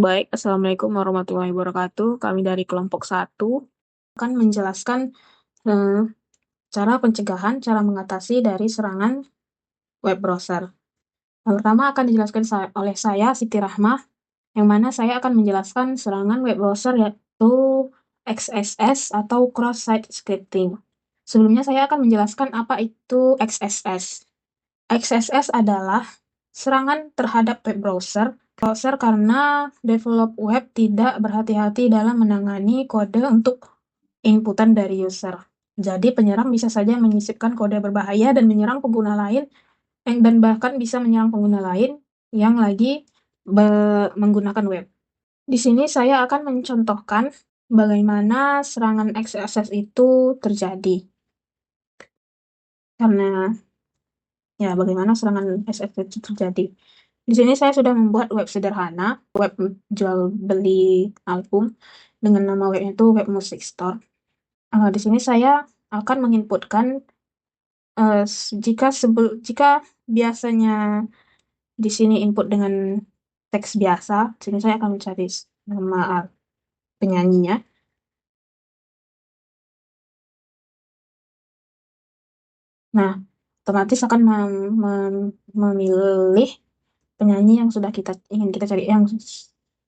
Baik, Assalamualaikum warahmatullahi wabarakatuh. Kami dari kelompok 1 akan menjelaskan cara pencegahan, cara mengatasi dari serangan web browser. Yang pertama akan dijelaskan oleh saya, Siti Rahmah, yang mana saya akan menjelaskan serangan web browser yaitu XSS atau cross-site scripting. Sebelumnya saya akan menjelaskan apa itu XSS. XSS adalah serangan terhadap web browser karena develop web tidak berhati-hati dalam menangani kode untuk inputan dari user. Jadi penyerang bisa saja menyisipkan kode berbahaya dan menyerang pengguna lain, dan bahkan bisa menyerang pengguna lain yang lagi menggunakan web. Di sini saya akan mencontohkan bagaimana serangan XSS itu terjadi. Bagaimana serangan XSS itu terjadi. Di sini saya sudah membuat web sederhana, web jual beli album, dengan nama webnya itu Web Music Store. Di sini saya akan menginputkan jika biasanya di sini input dengan teks biasa, di sini saya akan mencari nama penyanyinya. Nah, otomatis akan memilih penyanyi yang sudah ingin kita cari, yang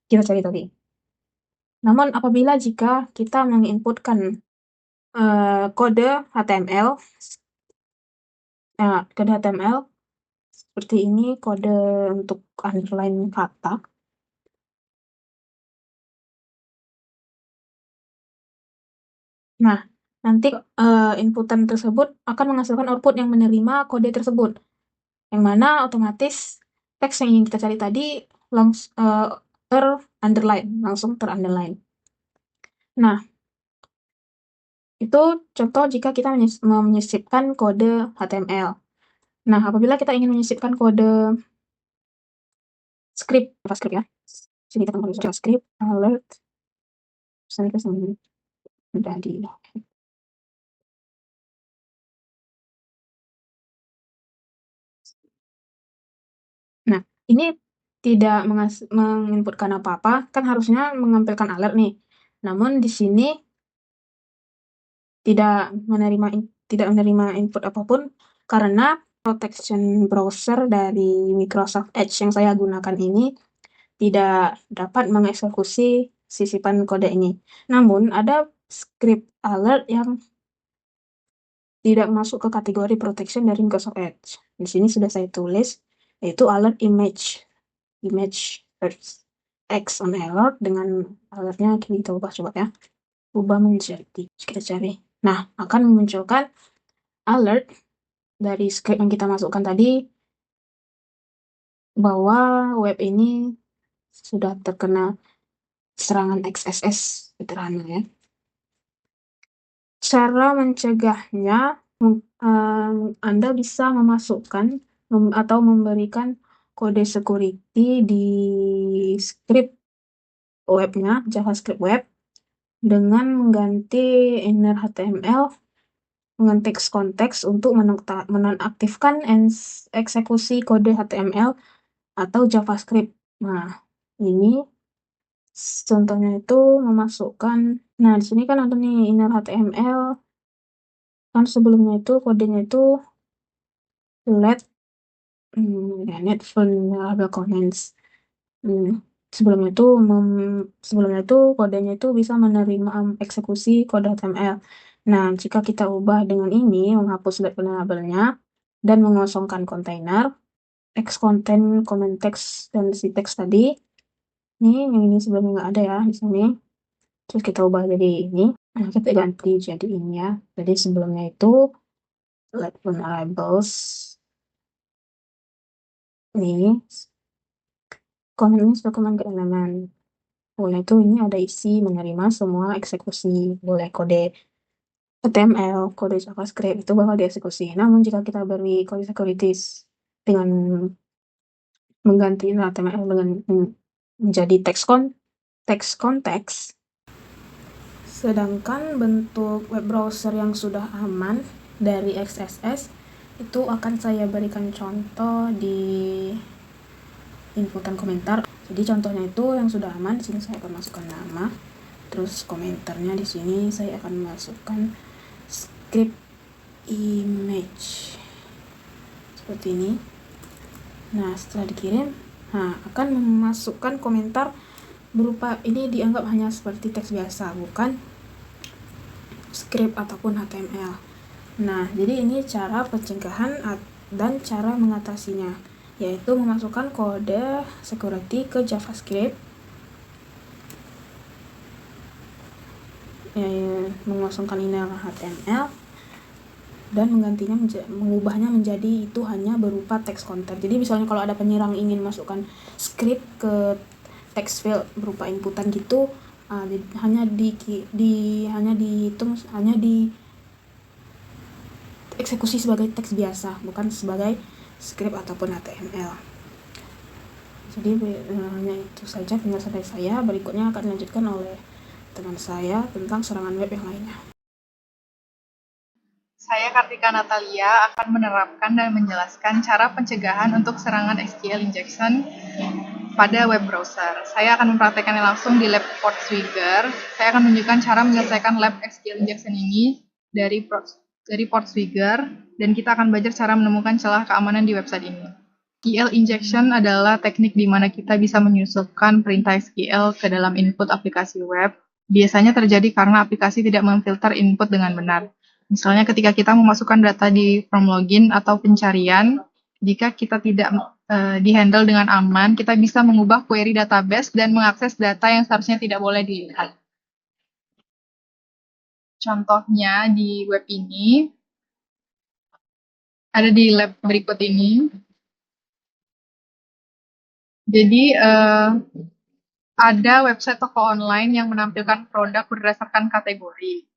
kita cari tadi. Namun apabila jika kita menginputkan kode HTML, kode HTML seperti ini, kode untuk underline kata. Nah, nanti inputan tersebut akan menghasilkan output yang menerima kode tersebut, yang mana otomatis teks yang ingin kita cari tadi langsung ter-underline. Nah, itu contoh jika kita menyisipkan kode HTML. Nah, apabila kita ingin menyisipkan kode JavaScript ya. Sini kita tulis JavaScript alert menjadi. Nah, ini tidak menginputkan apa-apa, kan harusnya menampilkan alert nih. Namun di sini tidak menerima input apapun karena protection browser dari Microsoft Edge yang saya gunakan ini tidak dapat mengeksekusi sisipan kode ini. Namun ada script alert yang tidak masuk ke kategori protection dari Microsoft Edge. Di sini sudah saya tulis, yaitu alert image X on alert, dengan alertnya kita ubah coba ya. Ubah menjadi, kita cari. Nah, akan memunculkan alert dari script yang kita masukkan tadi bahwa web ini sudah terkena serangan XSS sederhana ya. Cara mencegahnya, Anda bisa memasukkan atau memberikan kode security di script webnya, JavaScript web, dengan mengganti inner HTML dengan teks konteks untuk menonaktifkan eksekusi kode HTML atau JavaScript. Nah, ini contohnya itu memasukkan, nah di sini kan ada nih inner HTML, kan sebelumnya itu kodenya itu let net vulnerable comments. Sebelumnya itu kodenya itu bisa menerima eksekusi kode HTML. Nah, jika kita ubah dengan ini, menghapus let vulnerable-nya dan mengosongkan kontainer, text content, comment text, dan si teks tadi, yang ini sebelumnya nggak ada ya di sini. Terus kita ubah jadi ini. Nah, kita ganti jadi ini ya. Jadi sebelumnya itu let vulnerables. Ini comment dokumen ke elemen. Boleh itu ini ada isi menerima semua eksekusi, boleh kode HTML, kode JavaScript itu bakal dieksekusi. Namun jika kita beri kode securities dengan mengganti HTML dengan menjadi text konteks, sedangkan bentuk web browser yang sudah aman dari XSS itu akan saya berikan contoh di inputan komentar. Jadi contohnya itu yang sudah aman, di sini saya akan masukkan nama, terus komentarnya di sini saya akan masukkan script image seperti ini. Nah, setelah dikirim, akan memasukkan komentar berupa ini dianggap hanya seperti teks biasa, bukan script ataupun HTML. Nah, jadi ini cara pencegahan dan cara mengatasinya, yaitu memasukkan kode security ke JavaScript, memasukkan email HTML, dan mengubahnya menjadi itu hanya berupa text content. Jadi misalnya kalau ada penyerang ingin masukkan script ke text field berupa inputan gitu, hanya dieksekusi sebagai teks biasa, bukan sebagai script ataupun HTML. Jadi hanya itu saja penjelasan dari saya. Berikutnya akan dilanjutkan oleh teman saya tentang serangan web yang lainnya. Saya Kartika Natalia akan menerapkan dan menjelaskan cara pencegahan untuk serangan SQL injection pada web browser. Saya akan mempraktekannya langsung di lab Portswigger. Saya akan menunjukkan cara menyelesaikan lab SQL injection ini dari Portswigger, dan kita akan belajar cara menemukan celah keamanan di website ini. SQL injection adalah teknik di mana kita bisa menyusupkan perintah SQL ke dalam input aplikasi web. Biasanya terjadi karena aplikasi tidak memfilter input dengan benar. Misalnya ketika kita memasukkan data di form login atau pencarian, jika kita tidak dihandle dengan aman, kita bisa mengubah query database dan mengakses data yang seharusnya tidak boleh dilihat. Contohnya di web ini, ada di lab berikut ini. Jadi, ada website toko online yang menampilkan produk berdasarkan kategori.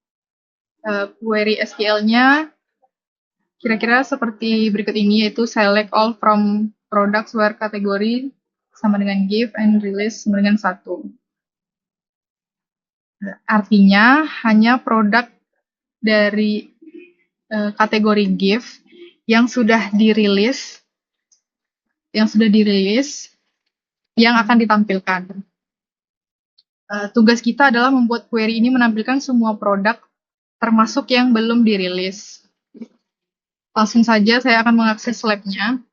Query SQL-nya kira-kira seperti berikut ini, yaitu select all from products where kategori sama dengan give and release sama dengan 1. Artinya hanya produk dari kategori give yang sudah dirilis yang akan ditampilkan. Tugas kita adalah membuat query ini menampilkan semua produk termasuk yang belum dirilis. Langsung saja saya akan mengakses labnya.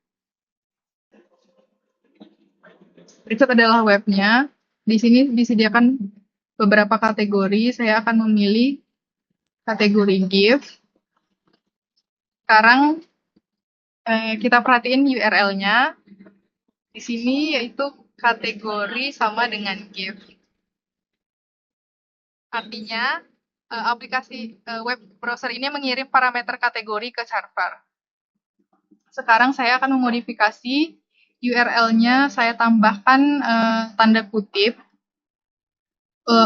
Berikut adalah webnya. Di sini disediakan beberapa kategori. Saya akan memilih kategori give. Sekarang kita perhatiin URL-nya. Di sini yaitu kategori sama dengan give. Artinya aplikasi web browser ini mengirim parameter kategori ke server. Sekarang saya akan memodifikasi URL-nya, saya tambahkan tanda kutip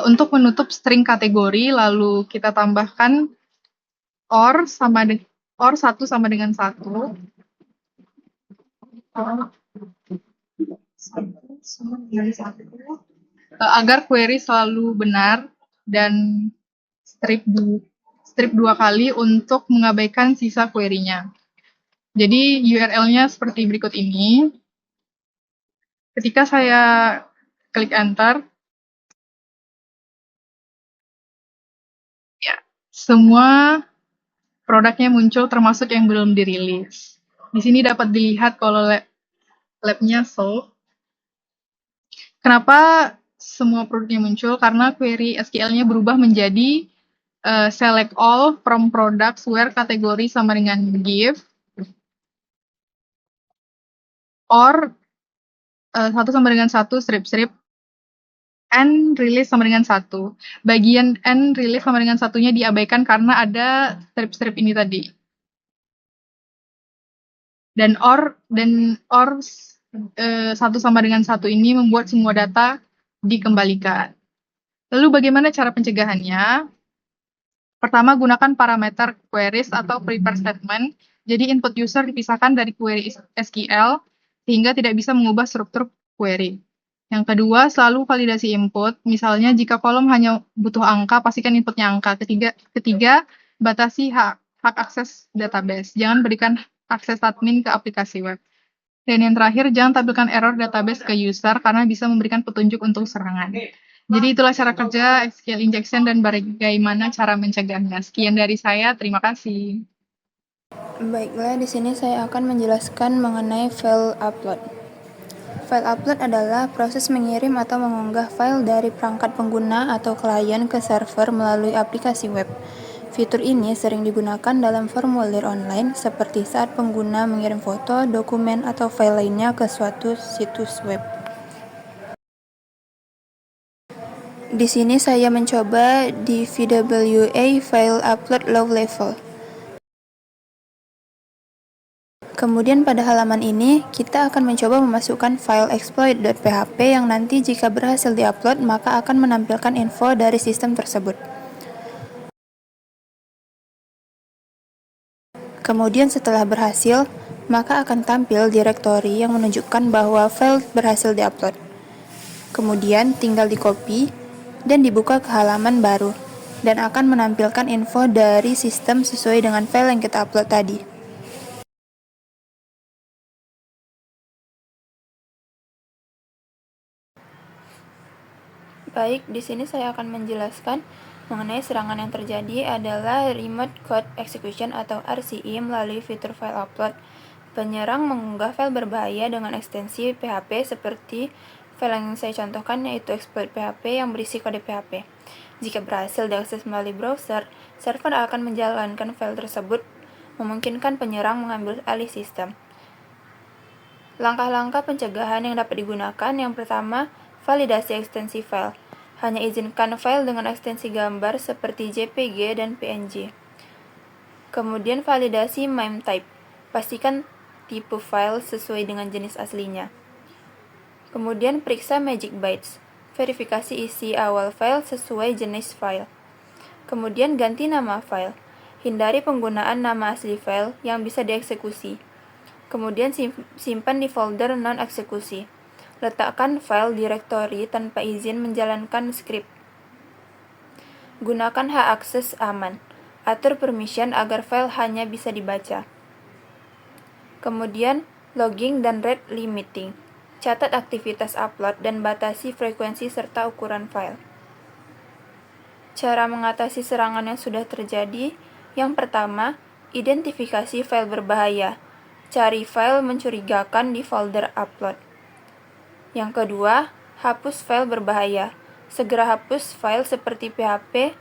untuk menutup string kategori, lalu kita tambahkan or 1 sama dengan 1. Agar query selalu benar, dan strip 2 kali untuk mengabaikan sisa query-nya. Jadi URL-nya seperti berikut ini. Ketika saya klik enter, ya, semua produknya muncul termasuk yang belum dirilis. Di sini dapat dilihat kalau labnya sold. Kenapa semua produknya muncul? Karena query SQL-nya berubah menjadi select all from products where kategori sama dengan give, or 1 sama dengan 1 strip and release sama dengan 1. Bagian and release sama dengan 1-nya diabaikan karena ada strip ini tadi. Dan or 1 sama dengan 1 ini membuat semua data dikembalikan. Lalu bagaimana cara pencegahannya? Pertama, gunakan parameter queries atau prepare statement. Jadi input user dipisahkan dari query SQL sehingga tidak bisa mengubah struktur query. Yang kedua, selalu validasi input. Misalnya jika kolom hanya butuh angka, pastikan inputnya angka. Ketiga, batasi hak akses database. Jangan berikan akses admin ke aplikasi web. Dan yang terakhir, jangan tampilkan error database ke user karena bisa memberikan petunjuk untuk serangan. Jadi itulah cara kerja SQL injection dan bagaimana cara mencegahnya. Sekian dari saya, terima kasih. Baiklah, di sini saya akan menjelaskan mengenai file upload. File upload adalah proses mengirim atau mengunggah file dari perangkat pengguna atau klien ke server melalui aplikasi web. Fitur ini sering digunakan dalam formulir online seperti saat pengguna mengirim foto, dokumen, atau file lainnya ke suatu situs web. Di sini saya mencoba di VWA File Upload Low Level. Kemudian pada halaman ini, kita akan mencoba memasukkan file exploit.php yang nanti jika berhasil diupload, maka akan menampilkan info dari sistem tersebut. Kemudian setelah berhasil, maka akan tampil direktori yang menunjukkan bahwa file berhasil diupload. Kemudian tinggal di-copy dan dibuka ke halaman baru, dan akan menampilkan info dari sistem sesuai dengan file yang kita upload tadi. Baik, di sini saya akan menjelaskan mengenai serangan yang terjadi adalah Remote Code Execution atau RCE melalui fitur file upload. Penyerang mengunggah file berbahaya dengan ekstensi PHP seperti file yang saya contohkan, yaitu exploit PHP yang berisi kode PHP. Jika berhasil diakses melalui browser, server akan menjalankan file tersebut, memungkinkan penyerang mengambil alih sistem. Langkah-langkah pencegahan yang dapat digunakan, yang pertama, validasi ekstensi file. Hanya izinkan file dengan ekstensi gambar seperti JPG dan PNG. Kemudian validasi MIME type. Pastikan tipe file sesuai dengan jenis aslinya. Kemudian periksa Magic Bytes. Verifikasi isi awal file sesuai jenis file. Kemudian ganti nama file. Hindari penggunaan nama asli file yang bisa dieksekusi. Kemudian simpan di folder non-eksekusi. Letakkan file direktori tanpa izin menjalankan script. Gunakan hak akses aman. Atur permission agar file hanya bisa dibaca. Kemudian logging dan rate limiting. Catat aktivitas upload dan batasi frekuensi serta ukuran file. Cara mengatasi serangan yang sudah terjadi. Yang pertama, identifikasi file berbahaya. Cari file mencurigakan di folder upload. Yang kedua, hapus file berbahaya. Segera hapus file seperti PHP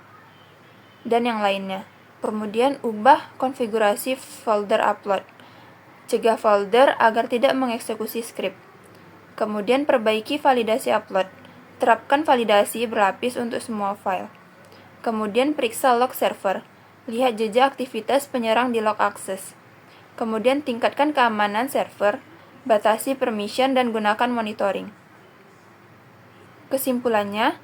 dan yang lainnya. Kemudian ubah konfigurasi folder upload. Cegah folder agar tidak mengeksekusi script. Kemudian perbaiki validasi upload. Terapkan validasi berlapis untuk semua file. Kemudian periksa log server. Lihat jejak aktivitas penyerang di log akses. Kemudian tingkatkan keamanan server, batasi permission dan gunakan monitoring. Kesimpulannya,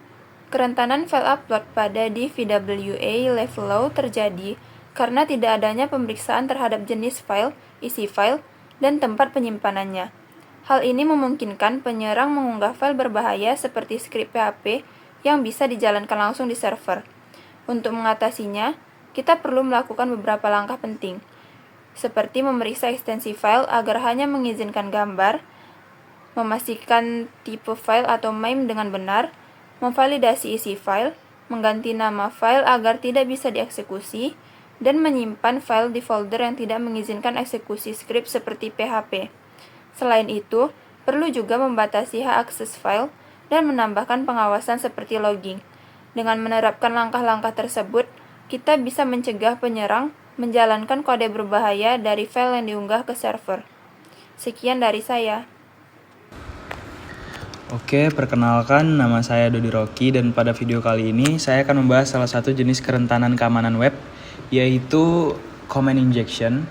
kerentanan file upload pada DVWA level low terjadi karena tidak adanya pemeriksaan terhadap jenis file, isi file, dan tempat penyimpanannya. Hal ini memungkinkan penyerang mengunggah file berbahaya seperti script PHP yang bisa dijalankan langsung di server. Untuk mengatasinya, kita perlu melakukan beberapa langkah penting, seperti memeriksa ekstensi file agar hanya mengizinkan gambar, memastikan tipe file atau MIME dengan benar, memvalidasi isi file, mengganti nama file agar tidak bisa dieksekusi, dan menyimpan file di folder yang tidak mengizinkan eksekusi script seperti PHP. Selain itu, perlu juga membatasi hak akses file dan menambahkan pengawasan seperti logging. Dengan menerapkan langkah-langkah tersebut, kita bisa mencegah penyerang menjalankan kode berbahaya dari file yang diunggah ke server. Sekian dari saya. Oke, perkenalkan nama saya Dodi Rocky dan pada video kali ini saya akan membahas salah satu jenis kerentanan keamanan web, yaitu command injection.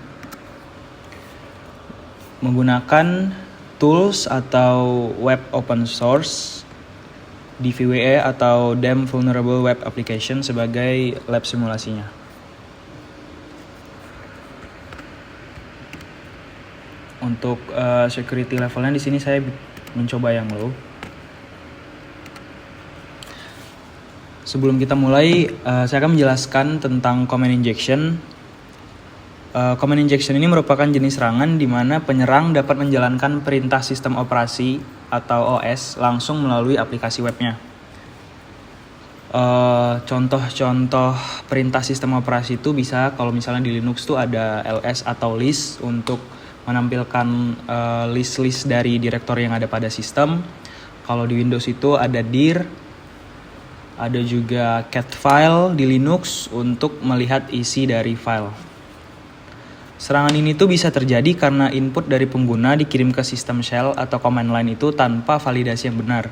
Menggunakan tools atau web open source, DVWA atau Damn Vulnerable Web Application sebagai lab simulasinya. Untuk security levelnya di sini saya mencoba yang low. Sebelum kita mulai, saya akan menjelaskan tentang command injection. Command injection ini merupakan jenis serangan di mana penyerang dapat menjalankan perintah sistem operasi atau OS langsung melalui aplikasi webnya. Contoh-contoh perintah sistem operasi itu bisa kalau misalnya di Linux tuh ada ls atau list untuk menampilkan list-list dari direktori yang ada pada sistem. Kalau di Windows itu ada dir, ada juga cat file di Linux untuk melihat isi dari file. Serangan ini tuh bisa terjadi karena input dari pengguna dikirim ke sistem shell atau command line itu tanpa validasi yang benar.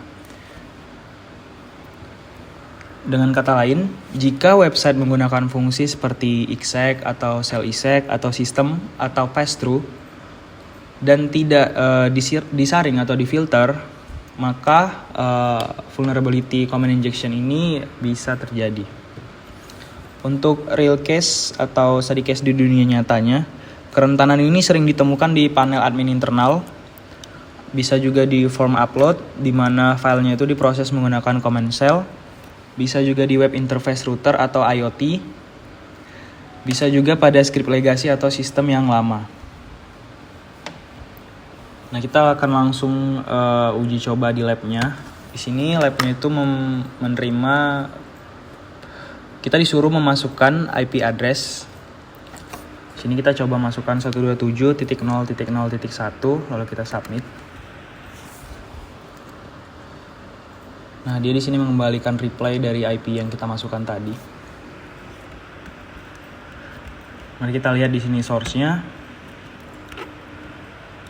Dengan kata lain, jika website menggunakan fungsi seperti exec atau shell exec atau system atau pass-through dan tidak disaring atau difilter, maka vulnerability command injection ini bisa terjadi. Untuk real case atau study case di dunia nyatanya, kerentanan ini sering ditemukan di panel admin internal, bisa juga di form upload, di mana filenya itu diproses menggunakan command shell, bisa juga di web interface router atau IoT, bisa juga pada script legacy atau sistem yang lama. Nah, kita akan langsung uji coba di labnya. Di sini labnya itu menerima, kita disuruh memasukkan IP address. Sini kita coba masukkan 127.0.0.1, lalu kita submit. Nah, dia di sini mengembalikan reply dari IP yang kita masukkan tadi. Mari kita lihat di sini source-nya.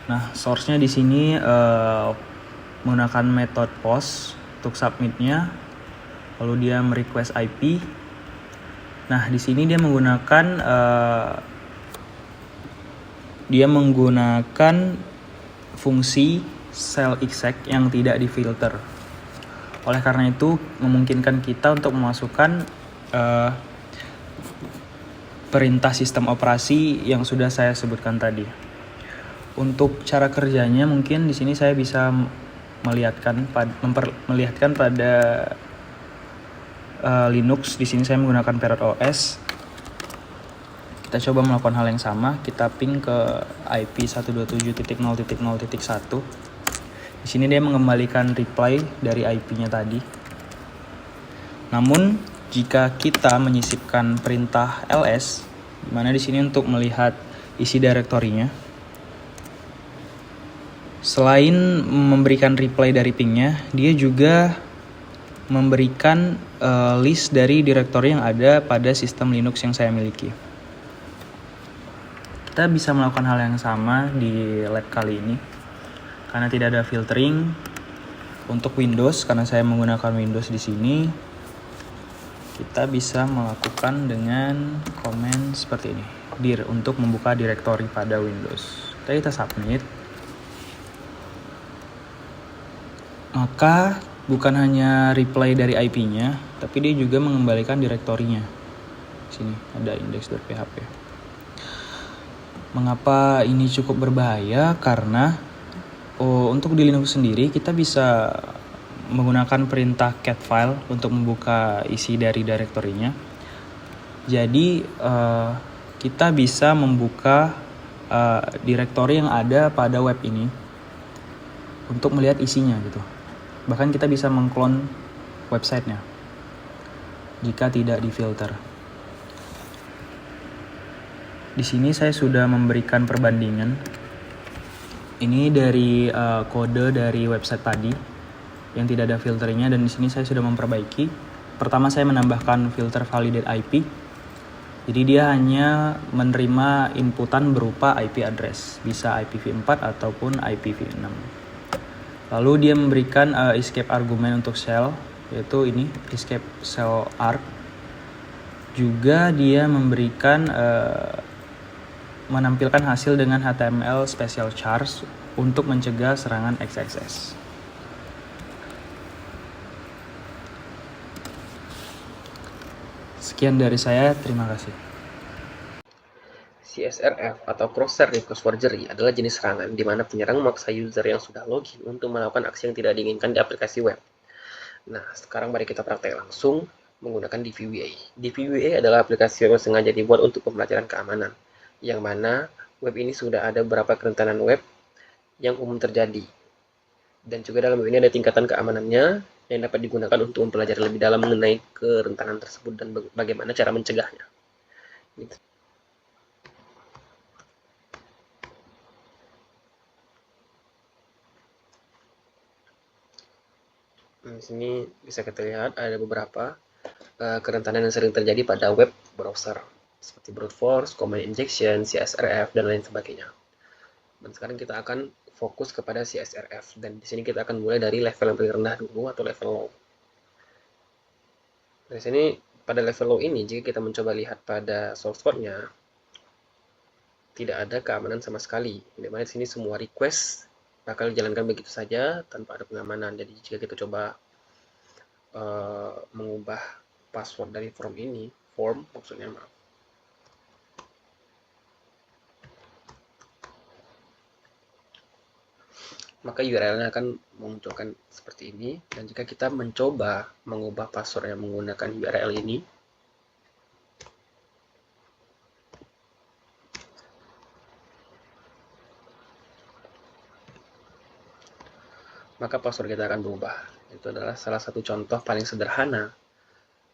Nah, source-nya di sini menggunakan method post untuk submit-nya. Lalu dia merequest IP. Nah, di sini dia menggunakan fungsi shell exec yang tidak difilter. Oleh karena itu, memungkinkan kita untuk memasukkan perintah sistem operasi yang sudah saya sebutkan tadi. Untuk cara kerjanya, mungkin di sini saya bisa memperlihatkan pada Linux. Di sini saya menggunakan Parrot OS. Kita coba melakukan hal yang sama. Kita ping ke IP 127.0.0.1. Di sini dia mengembalikan reply dari IP-nya tadi. Namun, jika kita menyisipkan perintah ls, di mana di sini untuk melihat isi direktorinya, selain memberikan reply dari pingnya, dia juga memberikan list dari direktori yang ada pada sistem Linux yang saya miliki. Kita bisa melakukan hal yang sama di lab kali ini. Karena tidak ada filtering untuk Windows, karena saya menggunakan Windows di sini, kita bisa melakukan dengan command seperti ini, dir, untuk membuka direktori pada Windows. Kita submit. Maka bukan hanya reply dari IP-nya, tapi dia juga mengembalikan direktorinya. Sini ada index.php. Mengapa ini cukup berbahaya? Karena untuk di Linux sendiri kita bisa menggunakan perintah cat file untuk membuka isi dari direktorinya. Jadi kita bisa membuka direktori yang ada pada web ini untuk melihat isinya gitu. Bahkan kita bisa mengklon websitenya jika tidak difilter. Di sini saya sudah memberikan perbandingan. Ini dari kode dari website tadi yang tidak ada filternya, dan di sini saya sudah memperbaiki. Pertama saya menambahkan filter validate IP. Jadi dia hanya menerima inputan berupa IP address, bisa IPv4 ataupun IPv6. Lalu dia memberikan escape argumen untuk shell, yaitu ini escape shell arg. Juga dia memberikan menampilkan hasil dengan HTML special charge untuk mencegah serangan XXS. Sekian dari saya, terima kasih. CSRF atau Cross-Site Request Forgery adalah jenis serangan di mana penyerang memaksa user yang sudah login untuk melakukan aksi yang tidak diinginkan di aplikasi web. Nah, sekarang mari kita praktek langsung menggunakan DVWA. DVWA adalah aplikasi web yang sengaja dibuat untuk pembelajaran keamanan. yang mana web ini sudah ada beberapa kerentanan web yang umum terjadi. Dan juga dalam web ini ada tingkatan keamanannya yang dapat digunakan untuk mempelajari lebih dalam mengenai kerentanan tersebut dan bagaimana cara mencegahnya. Gitu. Di sini bisa kita lihat ada beberapa kerentanan yang sering terjadi pada web browser seperti brute force, command injection, CSRF, dan lain sebagainya. Dan sekarang kita akan fokus kepada CSRF, dan di sini kita akan mulai dari level yang paling rendah dulu atau level low. Di sini pada level low ini, jika kita mencoba lihat pada source code-nya, tidak ada keamanan sama sekali. Di mana di sini semua request bakal dijalankan begitu saja tanpa ada pengamanan. Jadi jika kita coba mengubah password dari form maksudnya, maka URL-nya akan memunculkan seperti ini. Dan jika kita mencoba mengubah password yang menggunakan URL ini, maka password kita akan berubah. Itu adalah salah satu contoh paling sederhana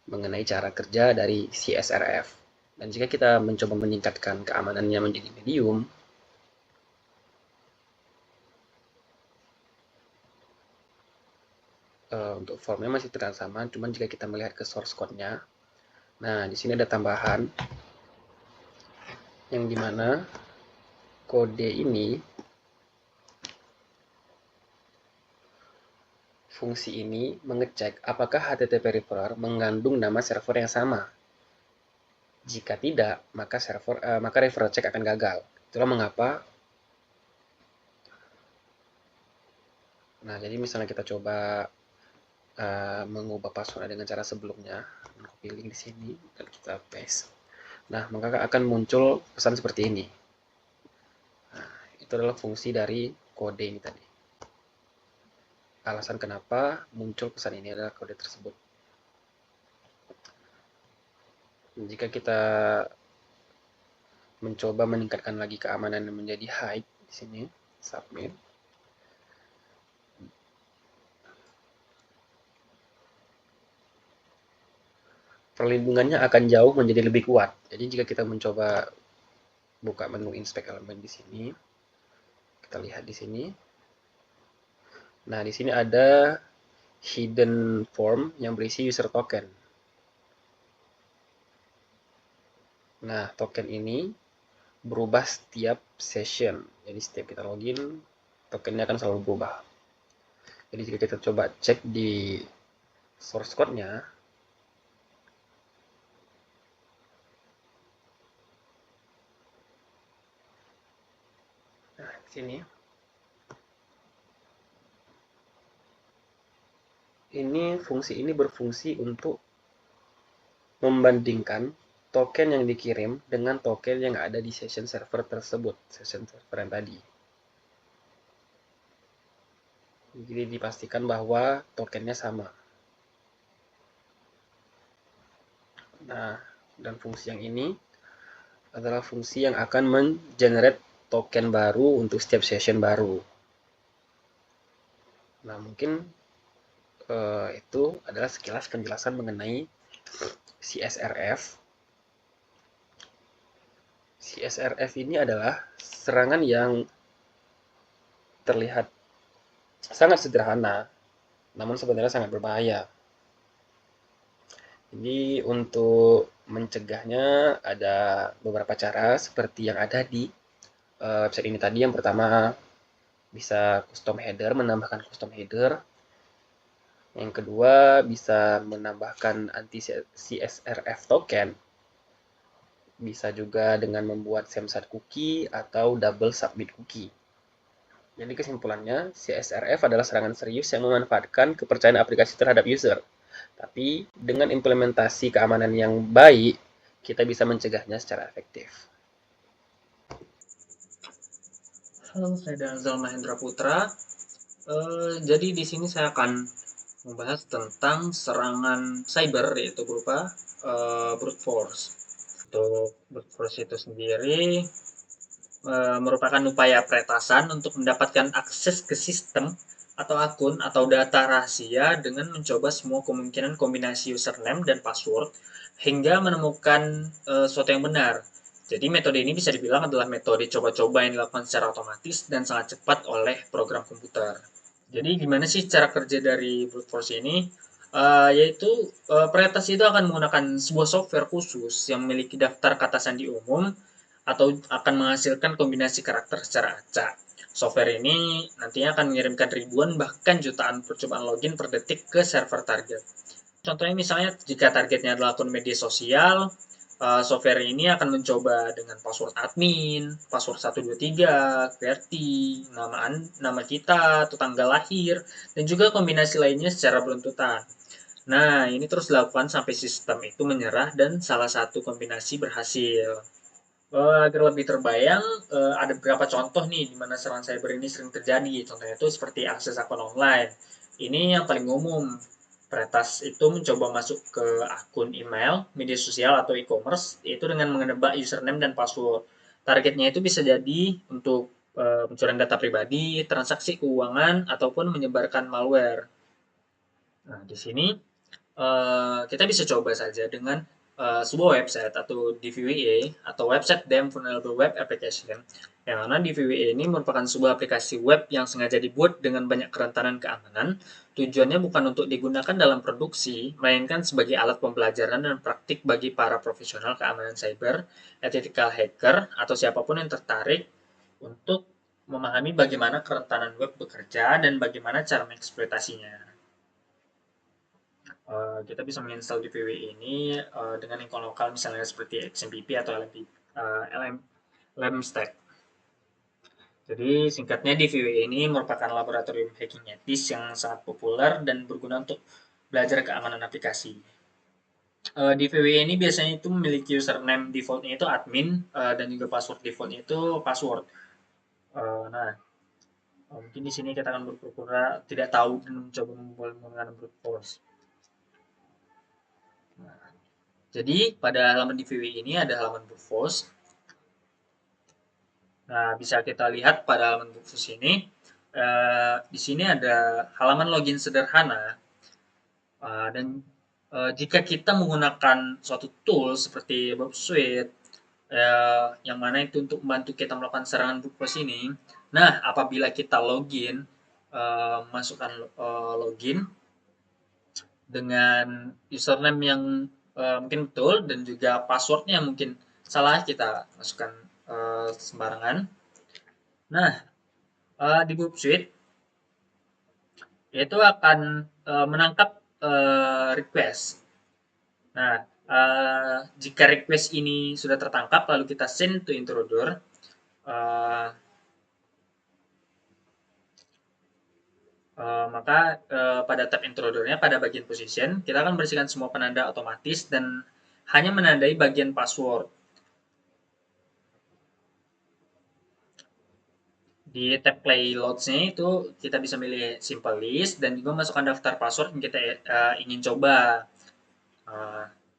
mengenai cara kerja dari CSRF. Dan jika kita mencoba meningkatkan keamanannya menjadi medium, untuk formnya masih terlihat sama, cuman jika kita melihat ke source code-nya, nah di sini ada tambahan yang dimana kode ini, fungsi ini mengecek apakah HTTP referrer mengandung nama server yang sama. Jika tidak, maka referrer check akan gagal. Itulah mengapa. Nah, jadi misalnya kita coba mengubah password dengan cara sebelumnya, copy link di sini dan kita paste. Nah, maka akan muncul pesan seperti ini. Nah, itu adalah fungsi dari kode ini tadi. Alasan kenapa muncul pesan ini adalah kode tersebut. Jika kita mencoba meningkatkan lagi keamanan menjadi high di sini, submit. Perlindungannya akan jauh menjadi lebih kuat. Jadi jika kita mencoba buka menu inspect elemen di sini, kita lihat di sini. Nah, di sini ada hidden form yang berisi user token. Nah, token ini berubah setiap session. Jadi setiap kita login, tokennya akan selalu berubah. Jadi jika kita coba cek di source code-nya, nah, di sini fungsi ini berfungsi untuk membandingkan token yang dikirim dengan token yang ada di session server tersebut, session server yang tadi. Jadi dipastikan bahwa tokennya sama. Nah, dan fungsi yang ini adalah fungsi yang akan men-generate token baru untuk setiap session baru. Nah, mungkin itu adalah sekilas penjelasan mengenai CSRF. CSRF ini adalah serangan yang terlihat sangat sederhana, namun sebenarnya sangat berbahaya. Jadi untuk mencegahnya ada beberapa cara seperti yang ada di website ini tadi. Yang pertama, bisa custom header, menambahkan custom header. Yang kedua, bisa menambahkan anti CSRF token. Bisa juga dengan membuat samsat cookie atau double submit cookie. Jadi kesimpulannya, CSRF adalah serangan serius yang memanfaatkan kepercayaan aplikasi terhadap user. Tapi dengan implementasi keamanan yang baik, kita bisa mencegahnya secara efektif. Halo, saya Zal Mahendra Putra. Jadi di sini saya akan membahas tentang serangan cyber, yaitu berupa brute force. Untuk brute force itu sendiri merupakan upaya peretasan untuk mendapatkan akses ke sistem atau akun atau data rahasia dengan mencoba semua kemungkinan kombinasi username dan password hingga menemukan sesuatu yang benar. Jadi metode ini bisa dibilang adalah metode coba-coba yang dilakukan secara otomatis dan sangat cepat oleh program komputer. Jadi gimana sih cara kerja dari brute force ini? Yaitu peretas itu akan menggunakan sebuah software khusus yang memiliki daftar kata sandi umum atau akan menghasilkan kombinasi karakter secara acak. Software ini nantinya akan mengirimkan ribuan bahkan jutaan percobaan login per detik ke server target. Contohnya misalnya jika targetnya adalah akun media sosial, software ini akan mencoba dengan password admin, password 123, QWERTY, nama kita, atau tanggal lahir, dan juga kombinasi lainnya secara beruntutan. Nah, ini terus dilakukan sampai sistem itu menyerah dan salah satu kombinasi berhasil. Agar lebih terbayang, ada beberapa contoh nih di mana serangan cyber ini sering terjadi. Contohnya itu seperti akses akun online. Ini yang paling umum. Peretas itu mencoba masuk ke akun email, media sosial, atau e-commerce, yaitu dengan menebak username dan password. Targetnya itu bisa jadi untuk pencurian data pribadi, transaksi keuangan, ataupun menyebarkan malware. Nah, di sini kita bisa coba saja dengan sebuah website atau DVWA atau Website Damn Vulnerable Web Application, yang mana DVWA ini merupakan sebuah aplikasi web yang sengaja dibuat dengan banyak kerentanan keamanan. Tujuannya bukan untuk digunakan dalam produksi, melainkan sebagai alat pembelajaran dan praktik bagi para profesional keamanan cyber, ethical hacker, atau siapapun yang tertarik untuk memahami bagaimana kerentanan web bekerja dan bagaimana cara mengeksploitasinya. Kita bisa menginstal DVW ini dengan lingkungan lokal misalnya seperti XMPP atau LMstack. Jadi singkatnya DVW ini merupakan laboratorium hacking etis yang sangat populer dan berguna untuk belajar keamanan aplikasi. DVW ini biasanya itu memiliki username defaultnya itu admin dan juga password defaultnya itu password. Nah, mungkin di sini kita akan berpura-pura tidak tahu dan mencoba menggunakan brute force. Nah, jadi pada halaman DVW ini ada halaman brute force. Nah, bisa kita lihat pada halaman brute force ini. Di sini ada halaman login sederhana. Dan jika kita menggunakan suatu tool seperti Bob Suite, yang mana itu untuk membantu kita melakukan serangan brute force ini. Nah, apabila kita login, masukkan login dengan username yang mungkin betul dan juga passwordnya mungkin salah, kita masukkan sembarangan. Nah, di Bob Suite itu akan menangkap request. Nah, jika request ini sudah tertangkap lalu kita send to intruder, maka pada tab intrudernya pada bagian position kita akan bersihkan semua penanda otomatis dan hanya menandai bagian password. Di tab payloads-nya itu kita bisa milih simple list dan juga masukkan daftar password yang kita ingin coba.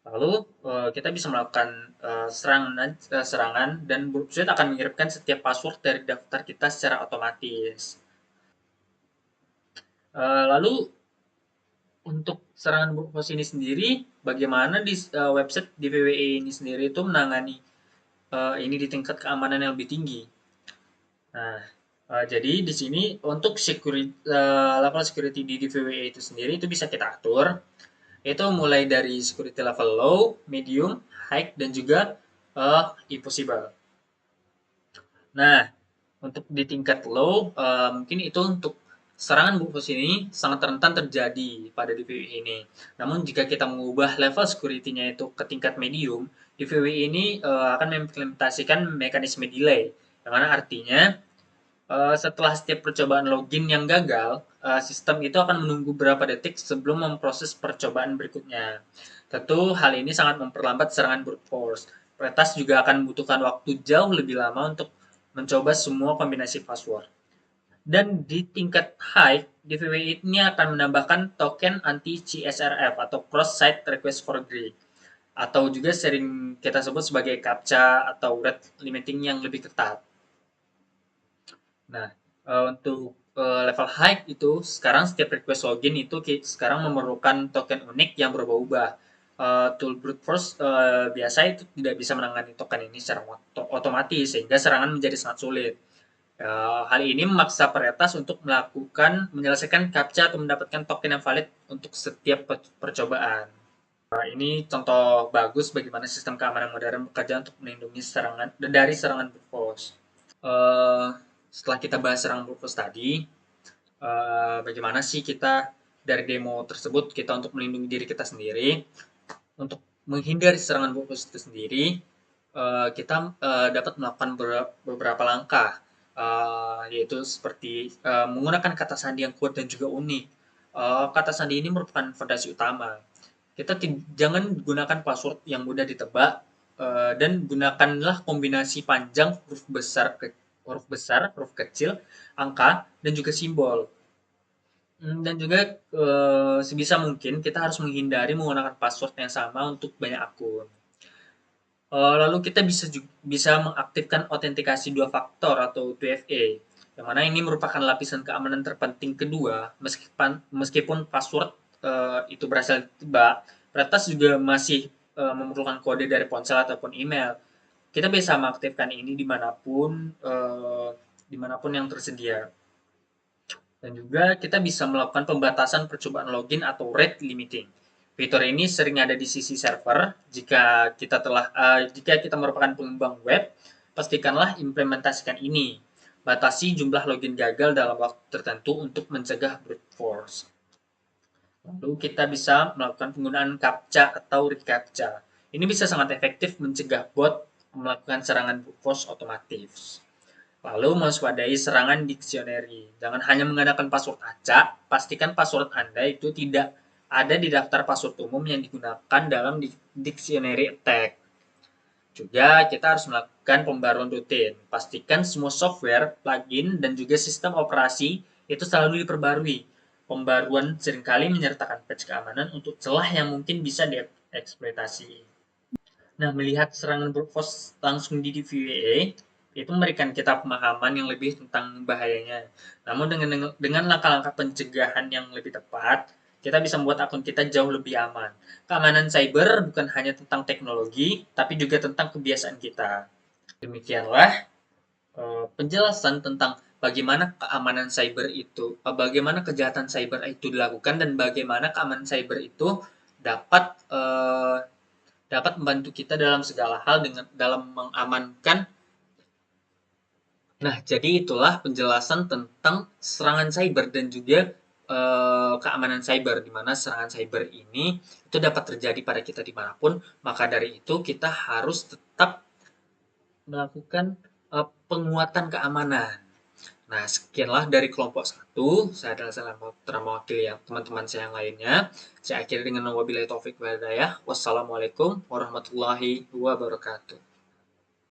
Lalu kita bisa melakukan serangan dan brute force akan mengirimkan setiap password dari daftar kita secara otomatis. Lalu untuk serangan brute force ini sendiri, bagaimana di website DVWA ini sendiri itu menangani ini di tingkat keamanan yang lebih tinggi. Nah, jadi di sini untuk level security di DVWA itu sendiri itu bisa kita atur. Itu mulai dari security level low, medium, high, dan juga impossible. Nah, untuk di tingkat low, mungkin itu untuk serangan brute force ini sangat rentan terjadi pada DVWA ini. Namun jika kita mengubah level security-nya itu ke tingkat medium, DVWA ini akan mengimplementasikan mekanisme delay, yang mana artinya setelah setiap percobaan login yang gagal, sistem itu akan menunggu beberapa detik sebelum memproses percobaan berikutnya. Tentu hal ini sangat memperlambat serangan brute force. Peretas juga akan membutuhkan waktu jauh lebih lama untuk mencoba semua kombinasi password. Dan di tingkat high, DVWA ini akan menambahkan token anti-CSRF atau Cross-Site Request Forgery, atau juga sering kita sebut sebagai CAPTCHA atau rate limiting yang lebih ketat. Nah, untuk level high itu sekarang setiap request login itu sekarang memerlukan token unik yang berubah-ubah. Tool brute force biasa itu tidak bisa menangani token ini secara otomatis sehingga serangan menjadi sangat sulit. Hal ini memaksa peretas untuk menyelesaikan CAPTCHA atau mendapatkan token yang valid untuk setiap percobaan. Ini contoh bagus bagaimana sistem keamanan modern bekerja untuk melindungi dari serangan brute force. Setelah kita bahas serangan brute force tadi, bagaimana sih kita dari demo tersebut kita untuk melindungi diri kita sendiri, untuk menghindari serangan brute force itu sendiri, kita dapat melakukan beberapa langkah, yaitu seperti menggunakan kata sandi yang kuat dan juga unik. Kata sandi ini merupakan fondasi utama. Kita jangan gunakan password yang mudah ditebak, dan gunakanlah kombinasi panjang huruf besar, huruf kecil, angka, dan juga simbol. Dan juga sebisa mungkin kita harus menghindari menggunakan password yang sama untuk banyak akun. Lalu kita bisa mengaktifkan autentikasi 2 faktor atau 2FA, yang mana ini merupakan lapisan keamanan terpenting kedua. Meskipun password itu berhasil ditebak, peretas juga masih memerlukan kode dari ponsel ataupun email. Kita bisa mengaktifkan ini dimanapun yang tersedia. Dan juga kita bisa melakukan pembatasan percobaan login atau rate limiting. Fitur ini sering ada di sisi server. Jika kita merupakan pengembang web, pastikanlah implementasikan ini. Batasi jumlah login gagal dalam waktu tertentu untuk mencegah brute force. Lalu kita bisa melakukan penggunaan CAPTCHA atau reCAPTCHA. Ini bisa sangat efektif mencegah bot melakukan serangan brute force otomatis. Lalu mewaspadai serangan dictionary. Jangan hanya menggunakan password acak, pastikan password Anda itu tidak ada di daftar password umum yang digunakan dalam dictionary attack. Juga kita harus melakukan pembaruan rutin. Pastikan semua software, plugin, dan juga sistem operasi itu selalu diperbarui. Pembaruan seringkali menyertakan patch keamanan untuk celah yang mungkin bisa dieksploitasi. Nah, melihat serangan brute force langsung di DVA, itu memberikan kita pemahaman yang lebih tentang bahayanya. Namun dengan langkah-langkah pencegahan yang lebih tepat, kita bisa membuat akun kita jauh lebih aman. Keamanan cyber bukan hanya tentang teknologi, tapi juga tentang kebiasaan kita. Demikianlah penjelasan tentang bagaimana keamanan cyber itu, bagaimana kejahatan cyber itu dilakukan, dan bagaimana keamanan cyber itu dapat membantu kita dalam segala hal dalam mengamankan. Nah, jadi itulah penjelasan tentang serangan cyber dan juga keamanan cyber, di mana serangan cyber ini itu dapat terjadi pada kita dimanapun. Maka dari itu kita harus tetap melakukan penguatan keamanan. Nah, sekianlah dari kelompok 1. Saya adalah mewakili teman-teman saya yang lainnya. Saya akhiri dengan wabillahi taufik wal hidayah. Wassalamualaikum warahmatullahi wabarakatuh.